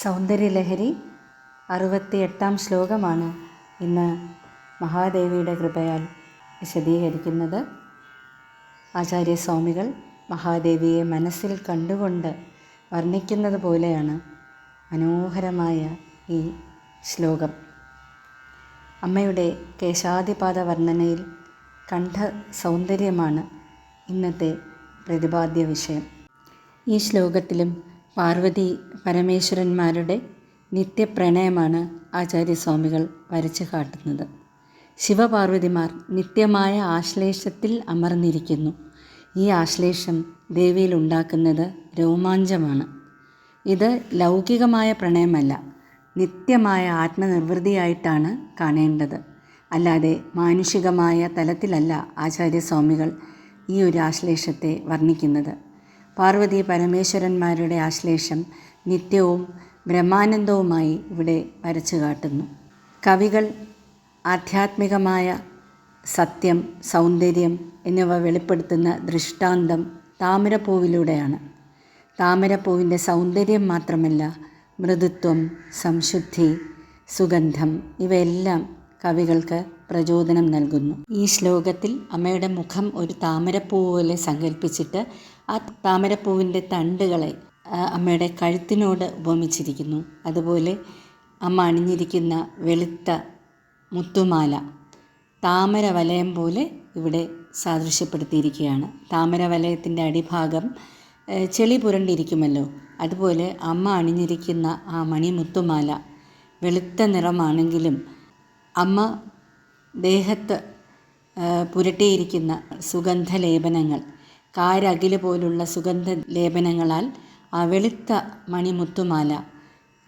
സൗന്ദര്യലഹരി 68-ാം ശ്ലോകമാണ് ഇന്ന് മഹാദേവിയുടെ കൃപയാൽ വിശദീകരിക്കുന്നത്. ആചാര്യസ്വാമികൾ മഹാദേവിയെ മനസ്സിൽ കണ്ടുകൊണ്ട് വർണ്ണിക്കുന്നത് പോലെയാണ് മനോഹരമായ ഈ ശ്ലോകം. അമ്മയുടെ കേശാദിപാദ വർണ്ണനയിൽ കണ്ഠ സൗന്ദര്യമാണ് ഇന്നത്തെ പ്രതിപാദ്യ വിഷയം. ഈ ശ്ലോകത്തിലും പാർവതി പരമേശ്വരന്മാരുടെ നിത്യപ്രണയമാണ് ആചാര്യസ്വാമികൾ വരച്ചു കാട്ടുന്നത്. ശിവപാർവതിമാർ നിത്യമായ ആശ്ലേഷത്തിൽ അമർന്നിരിക്കുന്നു. ഈ ആശ്ലേഷം ദേവിയിൽ ഉണ്ടാക്കുന്നത് രോമാഞ്ചമാണ്. ഇത് ലൗകികമായ പ്രണയമല്ല, നിത്യമായ ആത്മനിർവൃതിയായിട്ടാണ് കാണേണ്ടത്. അല്ലാതെ മാനുഷികമായ തലത്തിലല്ല ആചാര്യസ്വാമികൾ ഈ ഒരു ആശ്ലേഷത്തെ വർണ്ണിക്കുന്നത്. പാർവതി പരമേശ്വരന്മാരുടെ ആശ്ലേഷം നിത്യവും ബ്രഹ്മാനന്ദവുമായി ഇവിടെ വരച്ചു കാട്ടുന്നു. കവികൾ ആധ്യാത്മികമായ സത്യം, സൗന്ദര്യം എന്നിവ വെളിപ്പെടുത്തുന്ന ദൃഷ്ടാന്തം താമരപ്പൂവിലൂടെയാണ്. താമരപ്പൂവിൻ്റെ സൗന്ദര്യം മാത്രമല്ല, മൃദുത്വം, സംശുദ്ധി, സുഗന്ധം ഇവയെല്ലാം കവികൾക്ക് പ്രചോദനം നൽകുന്നു. ഈ ശ്ലോകത്തിൽ അമ്മയുടെ മുഖം ഒരു താമരപ്പൂ പോലെ സങ്കല്പിച്ചിട്ട് ആ താമരപ്പൂവിൻ്റെ തണ്ടുകളെ അമ്മയുടെ കഴുത്തിനോട് ഉപമിച്ചിരിക്കുന്നു. അതുപോലെ അമ്മ അണിഞ്ഞിരിക്കുന്ന വെളുത്ത മുത്തുമാല താമര വലയം പോലെ ഇവിടെ സാദൃശ്യപ്പെടുത്തിയിരിക്കുകയാണ്. താമര വലയത്തിൻ്റെ അടിഭാഗം ചെളി പുരണ്ടിരിക്കുമല്ലോ, അതുപോലെ അമ്മ അണിഞ്ഞിരിക്കുന്ന ആ മണിമുത്തുമാല വെളുത്ത നിറമാണെങ്കിലും അമ്മ ദേഹത്ത് പുരട്ടിയിരിക്കുന്ന സുഗന്ധലേപനങ്ങൾ, കാരകില് പോലുള്ള സുഗന്ധ ലേപനങ്ങളാൽ ആ വെളുത്ത മണിമുത്തുമാല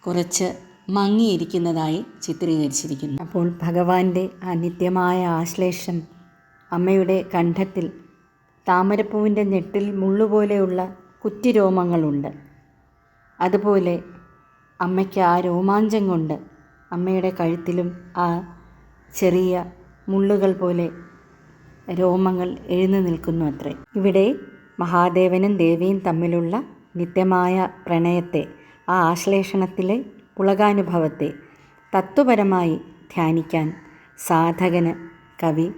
കുറച്ച് മങ്ങിയിരിക്കുന്നതായി ചിത്രീകരിച്ചിരിക്കുന്നു. അപ്പോൾ ഭഗവാന്റെ ആ നിത്യമായ ആശ്ലേഷം അമ്മയുടെ കണ്ഠത്തിൽ താമരപ്പൂവിൻ്റെ ഞെട്ടിൽ മുള്ളുപോലെയുള്ള കുറ്റിരോമങ്ങളുണ്ട്. അതുപോലെ അമ്മയ്ക്ക് ആ രോമാഞ്ചം കൊണ്ട് അമ്മയുടെ കഴുത്തിലും ആ ചെറിയ മുള്ളുകൾ പോലെ രോമങ്ങൾ എഴുന്നു നിൽക്കുന്നു അത്രേ. ഇവിടെ മഹാദേവനും ദേവിയും തമ്മിലുള്ള നിത്യമായ പ്രണയത്തെ, ആ ആശ്ലേഷണത്തിലെ പുളകാനുഭവത്തെ തത്വപരമായി ധ്യാനിക്കാൻ സാധകന് കവി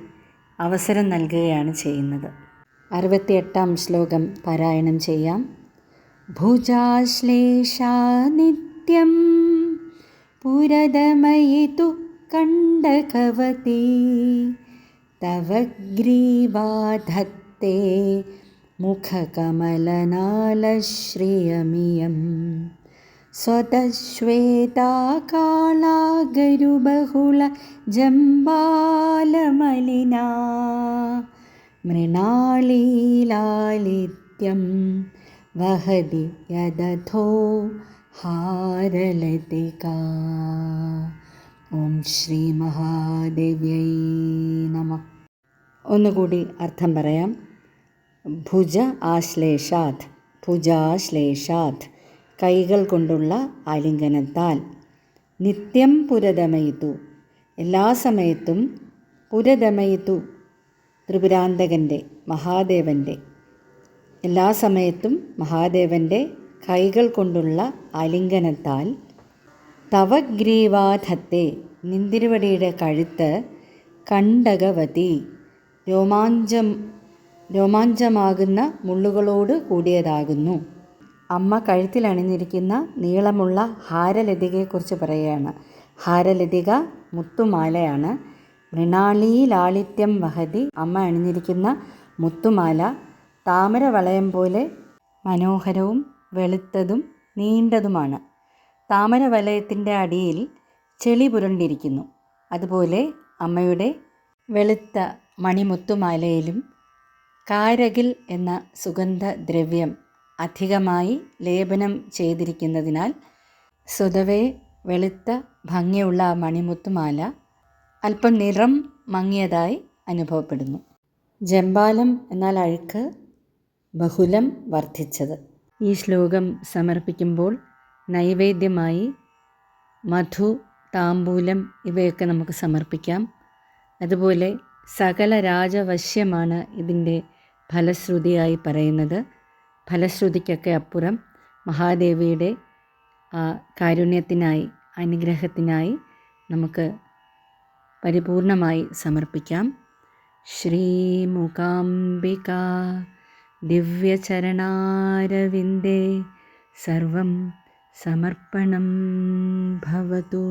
അവസരം നൽകുകയാണ് ചെയ്യുന്നത്. 68-ാം ശ്ലോകം പാരായണം ചെയ്യാം. ഭുജാശ്ലേഷാ നിത്യം പുരദമയിതു കണ്ഠകവതി തവ ഗ്രീവാധത്തെ മുഖകമലനാലശ്രിയമിയം സ്വതശ്വേതാകാളാഗരുബഹുള ജംബാലമലിനാ മൃണാളീലാലിത്യം വഹതി യദഥോ ഹാരലതികാ. ഓം ശ്രീ മഹാദേവ്യൈ നമഃ. ഒന്നുകൂടി അർത്ഥം പറയാം. ഭുജ ആശ്ലേഷാത്, ഭുജാശ്ലേഷാത് കൈകൾ കൊണ്ടുള്ള ആലിംഗനത്താൽ, നിത്യം പുരദമയിതു എല്ലാ സമയത്തും, പുരദമയിതു ത്രിപുരാന്തകൻ്റെ മഹാദേവൻ്റെ എല്ലാ സമയത്തും മഹാദേവൻ്റെ കൈകൾ കൊണ്ടുള്ള ആലിംഗനത്താൽ, തവ ഗ്രീവാധത്തെ നിന്തിരുവടിയുടെ കഴുത്ത്, കണ്ഠകവതി രോമാഞ്ചമാകുന്ന മുള്ളുകളോട് കൂടിയതാകുന്നു. അമ്മ കഴുത്തിൽ അണിഞ്ഞിരിക്കുന്ന നീളമുള്ള ഹാരലതികയെക്കുറിച്ച് പറയുകയാണ്. ഹാരലതിക മുത്തുമാലയാണ്. മൃണാളീ ലാളിത്യം വഹതി അമ്മ അണിഞ്ഞിരിക്കുന്ന മുത്തുമാല താമര വളയം പോലെ മനോഹരവും വെളുത്തതും നീണ്ടതുമാണ്. താമര വലയത്തിൻ്റെ അടിയിൽ ചെളി പുരണ്ടിരിക്കുന്നു. അതുപോലെ അമ്മയുടെ വെളുത്ത മണിമുത്തുമാലയിലും കാരകിൽ എന്ന സുഗന്ധദ്രവ്യം അധികമായി ലേപനം ചെയ്തിരിക്കുന്നതിനാൽ സ്വതവേ വെളുത്ത ഭംഗിയുള്ള ആ മണിമുത്തുമാല അല്പം നിറം മങ്ങിയതായി അനുഭവപ്പെടുന്നു. ജംബാലം എന്നാൽ അഴുക്ക്, ബഹുലം വർദ്ധിച്ചത്. ഈ ശ്ലോകം സമർപ്പിക്കുമ്പോൾ നൈവേദ്യമായി മധു, താമ്പൂലം ഇവയൊക്കെ നമുക്ക് സമർപ്പിക്കാം. അതുപോലെ സകല രാജവശ്യമാണ് ഇതിൻ്റെ ഫലശ്രുതിയായി പറയുന്നത്. ഫലശ്രുതിക്കൊക്കെ അപ്പുറം മഹാദേവിയുടെ ആ കാരുണ്യത്തിനായി, അനുഗ്രഹത്തിനായി നമുക്ക് പരിപൂർണമായി സമർപ്പിക്കാം. ശ്രീമൂകാംബിക ദിവ്യചരണാരവിന്ദേ സർവം സമർപ്പണം ഭവതു.